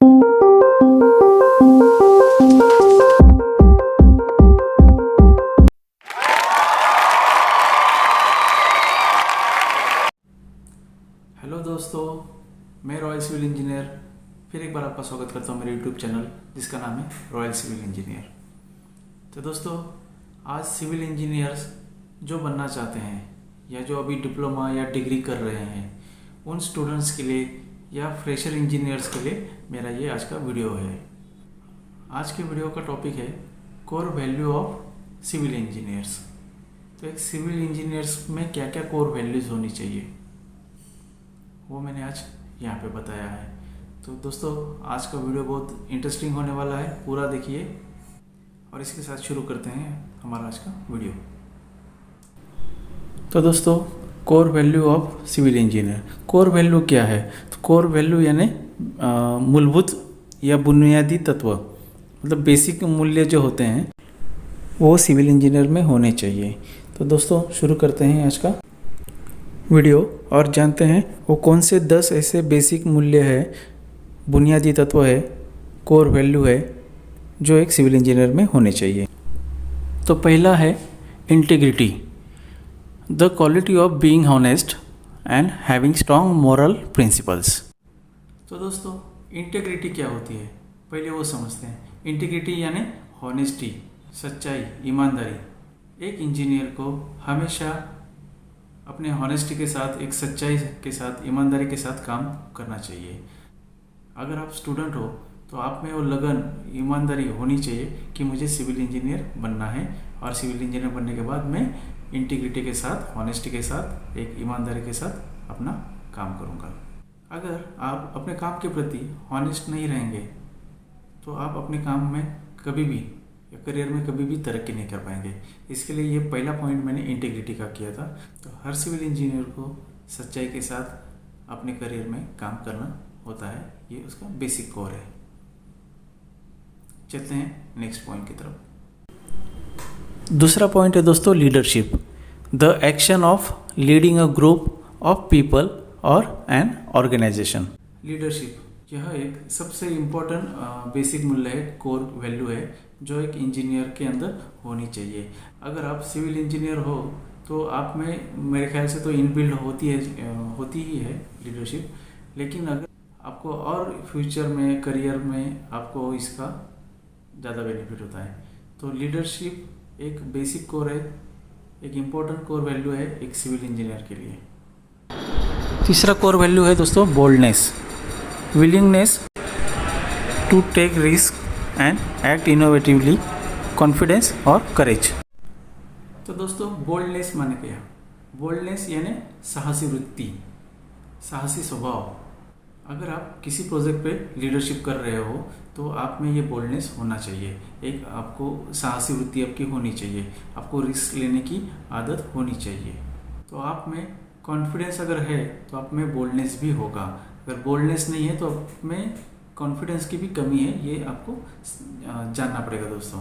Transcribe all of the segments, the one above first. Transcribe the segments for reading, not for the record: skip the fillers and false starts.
Hello दोस्तों, मैं royal civil engineer फिर एक बार आपका स्वागत करता हूँ मेरे यूट्यूब चैनल जिसका नाम है रॉयल सिविल इंजीनियर। तो दोस्तों, आज सिविल इंजीनियर्स जो बनना चाहते हैं या जो अभी डिप्लोमा या डिग्री कर रहे हैं उन स्टूडेंट्स के लिए या फ्रेशर इंजीनियर्स के लिए मेरा ये आज का वीडियो है। आज के वीडियो का टॉपिक है core value of civil engineers. तो एक सिविल इंजीनियर्स में क्या क्या कोर वैल्यूज़ होनी चाहिए वो मैंने आज यहाँ पे बताया है। तो दोस्तों, आज का वीडियो बहुत इंटरेस्टिंग होने वाला है, पूरा देखिए और इसके साथ शुरू करते हैं हमारा आज का वीडियो। तो दोस्तों, core value of civil engineer. Core value क्या है? तो कोर वैल्यू यानी मूलभूत या बुनियादी तत्व, मतलब बेसिक मूल्य जो होते हैं वो सिविल इंजीनियर में होने चाहिए। तो दोस्तों, शुरू करते हैं आज का वीडियो और जानते हैं वो कौन से 10 ऐसे बेसिक मूल्य है, बुनियादी तत्व है, कोर वैल्यू है जो एक सिविल इंजीनियर में होने चाहिए। तो पहला है integrity, the quality of being honest and having strong moral principles. तो दोस्तों, इंटीग्रिटी क्या होती है पहले वो समझते हैं। इंटीग्रिटी यानी ऑनेस्टी, सच्चाई, ईमानदारी। एक इंजीनियर को हमेशा अपने हॉनेस्टी के साथ, एक सच्चाई के साथ, ईमानदारी के साथ काम करना चाहिए। अगर आप स्टूडेंट हो तो आप में वो लगन, ईमानदारी होनी चाहिए कि मुझे सिविल इंजीनियर बनना है और सिविल इंजीनियर बनने के बाद मैं इंटीग्रिटी के साथ, हॉनेस्टी के साथ, एक ईमानदारी के साथ अपना काम करूँगा। अगर आप अपने काम के प्रति हॉनेस्ट नहीं रहेंगे तो आप अपने काम में कभी भी या करियर में कभी भी तरक्की नहीं कर पाएंगे। इसके लिए ये पहला पॉइंट मैंने इंटीग्रिटी का किया था। तो हर सिविल इंजीनियर को सच्चाई के साथ अपने करियर में काम करना होता है, ये उसका बेसिक कोर है। चलते हैं नेक्स्ट पॉइंट की तरफ। दूसरा पॉइंट है दोस्तों leadership, the action of leading a group of people और एन ऑर्गेनाइजेशन। लीडरशिप यह एक सबसे इम्पोर्टेंट बेसिक मूल्य है, कोर वैल्यू है जो एक इंजीनियर के अंदर होनी चाहिए। अगर आप सिविल इंजीनियर हो तो आप में मेरे ख्याल से तो इनबिल्ड होती ही है लीडरशिप, लेकिन अगर आपको और फ्यूचर में, करियर में आपको इसका ज़्यादा बेनिफिट होता है। तो लीडरशिप एक बेसिक कोर है, एक इम्पोर्टेंट कोर वैल्यू है एक सिविल इंजीनियर के लिए। तीसरा कोर वैल्यू है दोस्तों boldness, willingness to take risk and act innovatively, confidence और करेज। तो दोस्तों, बोल्डनेस माने क्या? बोल्डनेस यानी साहसी वृत्ति, साहसी स्वभाव। अगर आप किसी प्रोजेक्ट पे लीडरशिप कर रहे हो तो आप में ये बोल्डनेस होना चाहिए, एक आपको साहसी वृत्ति आपकी होनी चाहिए, आपको रिस्क लेने की आदत होनी चाहिए। तो आप में कॉन्फिडेंस अगर है तो आप में बोल्डनेस भी होगा। अगर बोल्डनेस नहीं है तो आप में कॉन्फिडेंस की भी कमी है, ये आपको जानना पड़ेगा दोस्तों।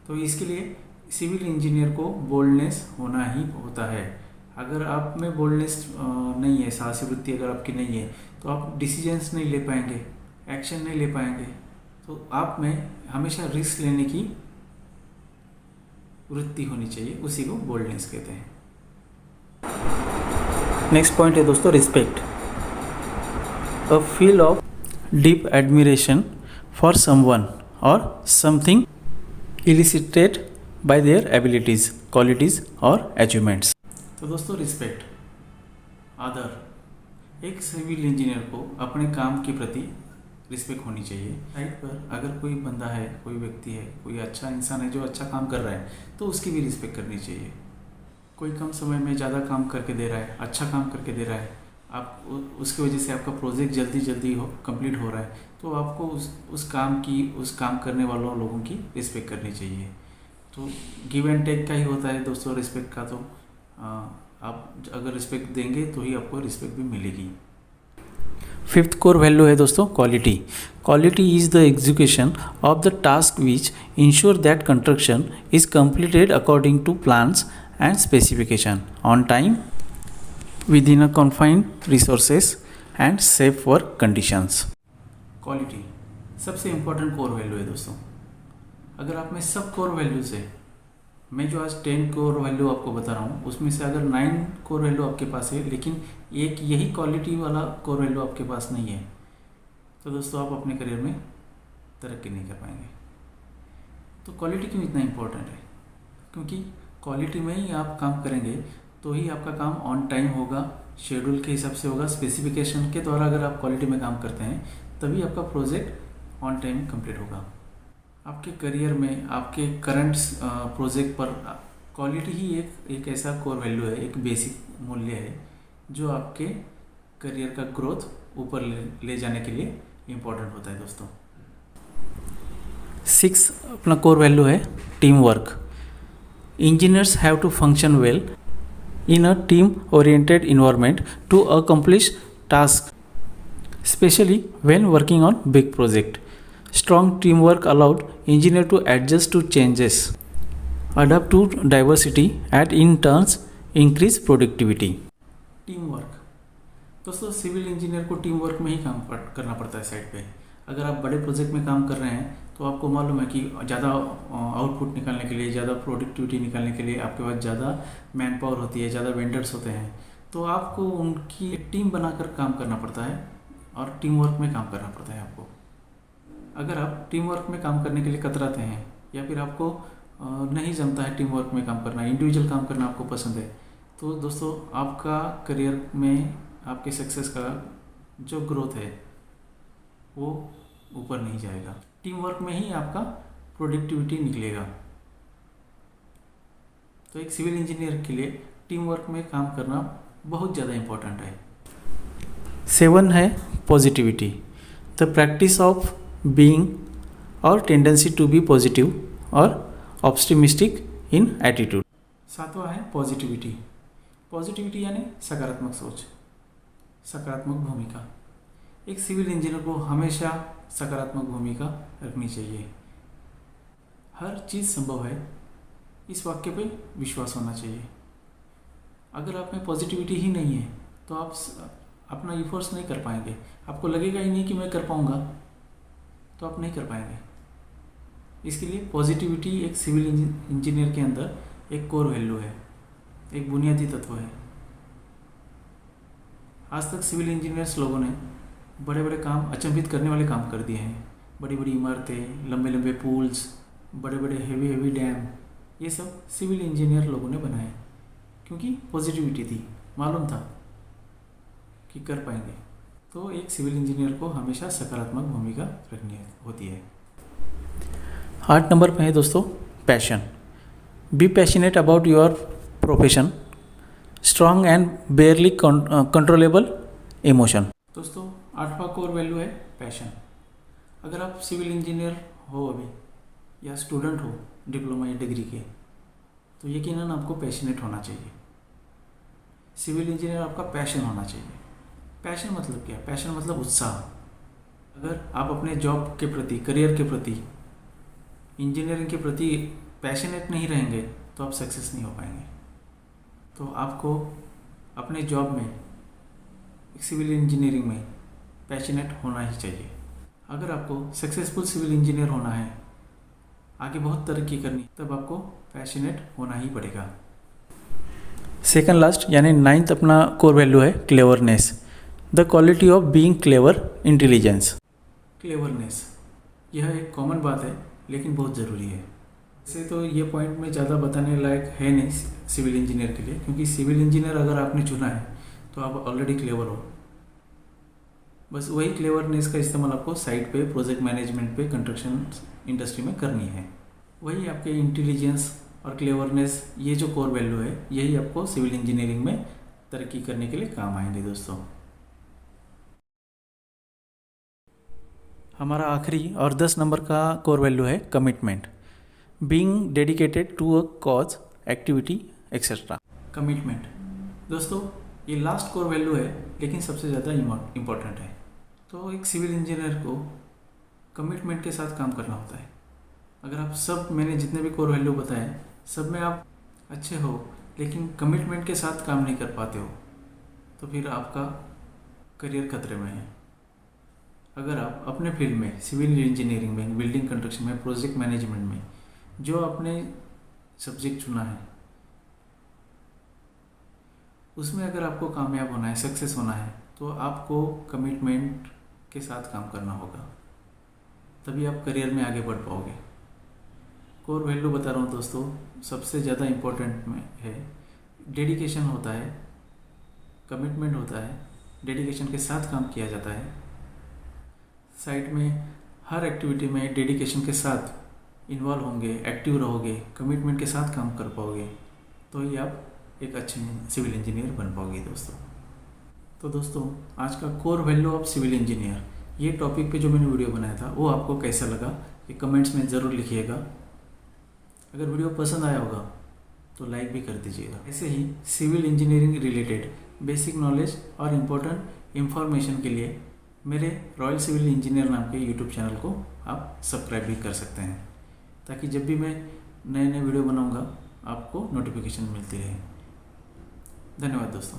तो इसके लिए सिविल इंजीनियर को बोल्डनेस होना ही होता है। अगर आप में बोल्डनेस नहीं है, साहसी वृत्ति अगर आपकी नहीं है तो आप डिसीजंस नहीं ले पाएंगे, एक्शन नहीं ले पाएंगे। तो आप में हमेशा रिस्क लेने की वृत्ति होनी चाहिए, उसी को बोल्डनेस कहते हैं। नेक्स्ट पॉइंट है दोस्तों respect, a feel of deep admiration for someone or something elicited by their abilities, qualities और achievements। तो दोस्तों, रिस्पेक्ट, आदर। एक सिविल इंजीनियर को अपने काम के प्रति रिस्पेक्ट होनी चाहिए। साइट पर अगर कोई बंदा है, कोई व्यक्ति है, कोई अच्छा इंसान है जो अच्छा काम कर रहा है तो उसकी भी रिस्पेक्ट करनी चाहिए। कोई कम समय में ज़्यादा काम करके दे रहा है, अच्छा काम करके दे रहा है, आप उसकी वजह से आपका प्रोजेक्ट जल्दी कंप्लीट हो रहा है तो आपको उस काम करने वालों लोगों की रिस्पेक्ट करनी चाहिए। तो गिव एंड टेक का ही होता है दोस्तों रिस्पेक्ट का। तो आप अगर रिस्पेक्ट देंगे तो ही आपको रिस्पेक्ट भी मिलेगी। फिफ्थ कोर वैल्यू है दोस्तों quality. Quality is the execution of the task which ensure that construction is completed according to plans and specification on time within a confined resources and safe work conditions. Quality सबसे important core value है दोस्तों। अगर आप में सब core value से, मैं जो आज 10 कोर वैल्यू आपको बता रहा हूँ, उसमें से अगर 9 कोर वैल्यू आपके पास है लेकिन एक यही क्वालिटी वाला कोर वैल्यू आपके पास नहीं है, तो दोस्तों आप अपने करियर में तरक्की नहीं कर पाएंगे। तो क्वालिटी क्यों इतना इम्पोर्टेंट है? क्योंकि क्वालिटी में ही आप काम करेंगे तो ही आपका काम ऑन टाइम होगा, शेड्यूल के हिसाब से होगा, स्पेसिफिकेशन के द्वारा अगर आप क्वालिटी में काम करते हैं तभी आपका प्रोजेक्ट ऑन टाइम कंप्लीट होगा। आपके करियर में, आपके करंट प्रोजेक्ट पर क्वालिटी ही एक ऐसा कोर वैल्यू है, एक बेसिक मूल्य है जो आपके करियर का ग्रोथ ऊपर ले जाने के लिए इम्पोर्टेंट होता है दोस्तों। 6 अपना कोर वैल्यू है team work. Engineers have to function well in a team-oriented environment to accomplish tasks, especially when working on big project. Strong teamwork allowed engineer to adjust to changes, adapt to diversity, and in turn increase productivity. Teamwork दोस्तों, civil engineer को team work में ही काम करना पड़ता है side पे। अगर आप बड़े प्रोजेक्ट में काम कर रहे हैं तो आपको मालूम है कि ज़्यादा आउटपुट निकालने के लिए, ज़्यादा प्रोडक्टिविटी निकालने के लिए आपके पास ज़्यादा मैन पावर होती है, ज़्यादा वेंडर्स होते हैं, तो आपको उनकी एक टीम बनाकर काम करना पड़ता है और टीम वर्क में काम करना पड़ता है आपको। अगर आप टीम वर्क में काम करने के लिए कतराते हैं या फिर आपको नहीं जमता है टीम वर्क में काम करना, इंडिविजुअल काम करना आपको पसंद है, तो दोस्तों आपका करियर में आपके सक्सेस का जो ग्रोथ है वो ऊपर नहीं जाएगा। टीम वर्क में ही आपका प्रोडक्टिविटी निकलेगा। तो एक सिविल इंजीनियर के लिए टीम वर्क में काम करना बहुत ज़्यादा इम्पोर्टेंट है। 7 है positivity, the practice of being और टेंडेंसी टू बी पॉजिटिव और ऑप्टिमिस्टिक इन एटीट्यूड। 7वां है पॉजिटिविटी। पॉजिटिविटी यानी सकारात्मक सोच, सकारात्मक भूमिका। एक सिविल इंजीनियर को हमेशा सकारात्मक भूमिका रखनी चाहिए। हर चीज़ संभव है, इस वाक्य पे विश्वास होना चाहिए। अगर आप में पॉजिटिविटी ही नहीं है तो आप अपना एफर्ट्स नहीं कर पाएंगे, आपको लगेगा ही नहीं कि मैं कर पाऊंगा, तो आप नहीं कर पाएंगे। इसके लिए पॉजिटिविटी एक सिविल इंजीनियर के अंदर एक कोर वैल्यू है, एक बुनियादी तत्व है। आज तक सिविल इंजीनियर्स लोगों ने बड़े बड़े काम, अचंभित करने वाले काम कर दिए हैं। बड़ी बड़ी इमारतें, लंबे लंबे पुल्स, बड़े बड़े हेवी डैम, ये सब सिविल इंजीनियर लोगों ने बनाए क्योंकि पॉजिटिविटी थी, मालूम था कि कर पाएंगे। तो एक सिविल इंजीनियर को हमेशा सकारात्मक भूमिका रखनी होती है। 8 नंबर पे है दोस्तों passion. Be passionate about your profession, strong and बेयरली controllable emotion. दोस्तों 8वां कोर वैल्यू है पैशन। अगर आप सिविल इंजीनियर हो अभी या स्टूडेंट हो डिप्लोमा या डिग्री के, तो यकीनन आपको पैशनेट होना चाहिए। सिविल इंजीनियर आपका पैशन होना चाहिए। पैशन मतलब क्या? पैशन मतलब उत्साह। अगर आप अपने जॉब के प्रति, करियर के प्रति, इंजीनियरिंग के प्रति पैशनेट नहीं रहेंगे तो आप सक्सेस नहीं हो पाएंगे। तो आपको अपने जॉब में, सिविल इंजीनियरिंग में पैशनेट होना ही चाहिए। अगर आपको सक्सेसफुल सिविल इंजीनियर होना है, आगे बहुत तरक्की करनी, तब आपको पैशनेट होना ही पड़ेगा। सेकंड लास्ट यानी 9th अपना कोर वैल्यू है cleverness, the quality of being clever, intelligence. Cleverness यह एक कॉमन बात है लेकिन बहुत ज़रूरी है। वैसे तो ये पॉइंट में ज़्यादा बताने लायक है नहीं सिविल इंजीनियर के लिए, क्योंकि सिविल इंजीनियर अगर आपने चुना है तो आप ऑलरेडी क्लेवर हो। बस वही क्लेवरनेस का इस्तेमाल आपको साइट पे, प्रोजेक्ट मैनेजमेंट पे, कंस्ट्रक्शन इंडस्ट्री में करनी है। वही आपके इंटेलिजेंस और क्लेवरनेस, ये जो कोर वैल्यू है, यही आपको सिविल इंजीनियरिंग में तरक्की करने के लिए काम आएंगे दोस्तों। हमारा आखिरी और 10 नंबर का कोर वैल्यू है commitment, being dedicated to a cause, activity etcetera. Commitment दोस्तों ये लास्ट कोर वैल्यू है लेकिन सबसे ज़्यादा इम्पोर्टेंट है। तो एक सिविल इंजीनियर को कमिटमेंट के साथ काम करना होता है। अगर आप सब, मैंने जितने भी कोर वैल्यू बताए, सब में आप अच्छे हो लेकिन कमिटमेंट के साथ काम नहीं कर पाते हो, तो फिर आपका करियर खतरे में है। अगर आप अपने फील्ड में सिविल इंजीनियरिंग में, बिल्डिंग कंस्ट्रक्शन में, प्रोजेक्ट मैनेजमेंट में जो आपने सब्जेक्ट चुना है उसमें अगर आपको कामयाब होना है, सक्सेस होना है, तो आपको कमिटमेंट के साथ काम करना होगा, तभी आप करियर में आगे बढ़ पाओगे। कोर वैल्यू बता रहा हूँ दोस्तों, सबसे ज़्यादा इम्पोर्टेंट में है डेडिकेशन होता है, कमिटमेंट होता है, डेडिकेशन के साथ काम किया जाता है। साइट में हर एक्टिविटी में डेडिकेशन के साथ इन्वॉल्व होंगे, एक्टिव रहोगे, कमिटमेंट के साथ काम कर पाओगे, तो ही आप एक अच्छे सिविल इंजीनियर बन पाओगे दोस्तों। तो दोस्तों, आज का core value of civil engineer, ये टॉपिक पे जो मैंने वीडियो बनाया था वो आपको कैसा लगा ये कमेंट्स में ज़रूर लिखिएगा। अगर वीडियो पसंद आया होगा तो लाइक भी कर दीजिएगा। ऐसे ही civil engineering related basic knowledge और इम्पोर्टेंट इंफॉर्मेशन के लिए मेरे रॉयल सिविल इंजीनियर नाम के यूट्यूब चैनल को आप सब्सक्राइब भी कर सकते हैं, ताकि जब भी मैं नए नए वीडियो बनाऊंगा आपको नोटिफिकेशन मिलती रहे। धन्यवाद दोस्तों।